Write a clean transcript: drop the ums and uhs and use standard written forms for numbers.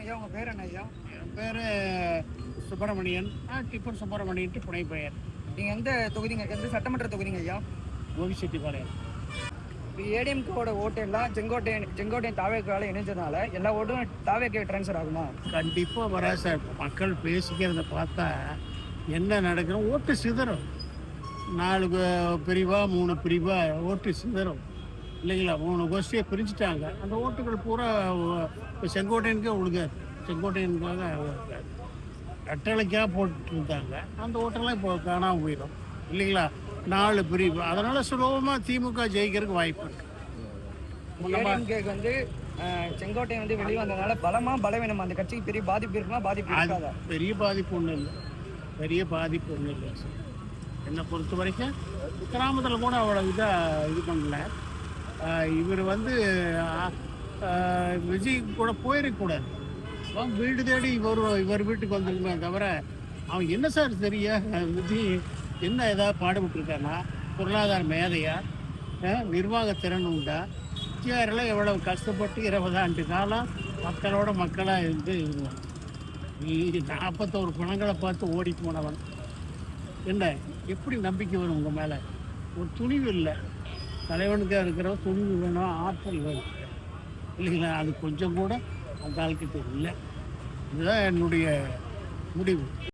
ஐயா உங்கள் பேர் என்ன ஐயா? என் பேர் சுப்பிரமணியன். டிப்பன் சுப்பிரமணியன்ட்டு புனை பெயர். நீங்கள் எந்த தொகுதிங்க, எந்த சட்டமன்ற தொகுதிங்க ஐயா? கோபிச்செட்டிப்பாளையம். இப்போ ஏடிஎம்கோட ஓட்டு எல்லாம் செங்கோட்டையன் தாவேக்கால இணைஞ்சதுனால எல்லா ஓட்டும் தாவேக்கே ட்ரான்ஸ்ஃபர் ஆகுமா? கண்டிப்பாக வராது சார். மக்கள் பேசிக்கிறத பார்த்தா என்ன நடக்கணும், ஓட்டு சிதறும். 4 பிரிவா 3 பிரிவா ஓட்டு சிதறும் இல்லைங்களா? 3 கோஷ்டியை பிரிச்சுட்டாங்க. அந்த ஓட்டுகள் பூரா இப்போ செங்கோட்டையனுக்கே ஒழுகாது. செங்கோட்டையனுக்காக ரெட்டலைக்காக போட்டுருந்தாங்க. அந்த ஓட்டெல்லாம் இப்போ காணாமல் போயிடும் இல்லைங்களா? 4 பிரிவு. அதனால சுலபமாக திமுக ஜெயிக்கிறதுக்கு வாய்ப்பு இருக்கு. ஏடிஎம்கேக்கு வந்து செங்கோட்டையன் வந்து வெளியே வந்ததுனால பலவீனமா அந்த கட்சிக்கு பெரிய பாதிப்பு இருக்குமா? பாதிப்பு இருக்காதா? பெரிய பாதிப்பு ஒன்றும் இல்லை. பெரிய பாதிப்பு ஒன்றும் இல்லை சார். என்னை பொறுத்த வரைக்கும் கிராமத்தில் கூட அவ்வளோ இதாக இது பண்ணல. இவர் வந்து விஜய் கூட போயிடக்கூடாது. வீடு தேடி இவர் வீட்டுக்கு வந்துருக்குமே தவிர அவன் என்ன சார் தெரிய விஜய் என்ன ஏதாவது பாடுபட்டுருக்கானா? பொருளாதார மேதையா? நிர்வாகத்திறன் உண்டா? எம்ஜிஆரெல்லாம் எவ்வளவு கஷ்டப்பட்டு 20 ஆண்டு காலம் மக்களாக இருந்து 41 பணங்களை பார்த்து ஓடி போனவன். என்ன எப்படி நம்பிக்கை வரும் உங்கள் மேலே? ஒரு துணிவு இல்லை. தலைவனுக்காக இருக்கிற துணிவு வேணும், ஆற்றல் வேணும் இல்லைங்களா? அது கொஞ்சம் கூட அந்த ஆள்கிட்ட இல்லை. இதுதான் என்னுடைய முடிவு.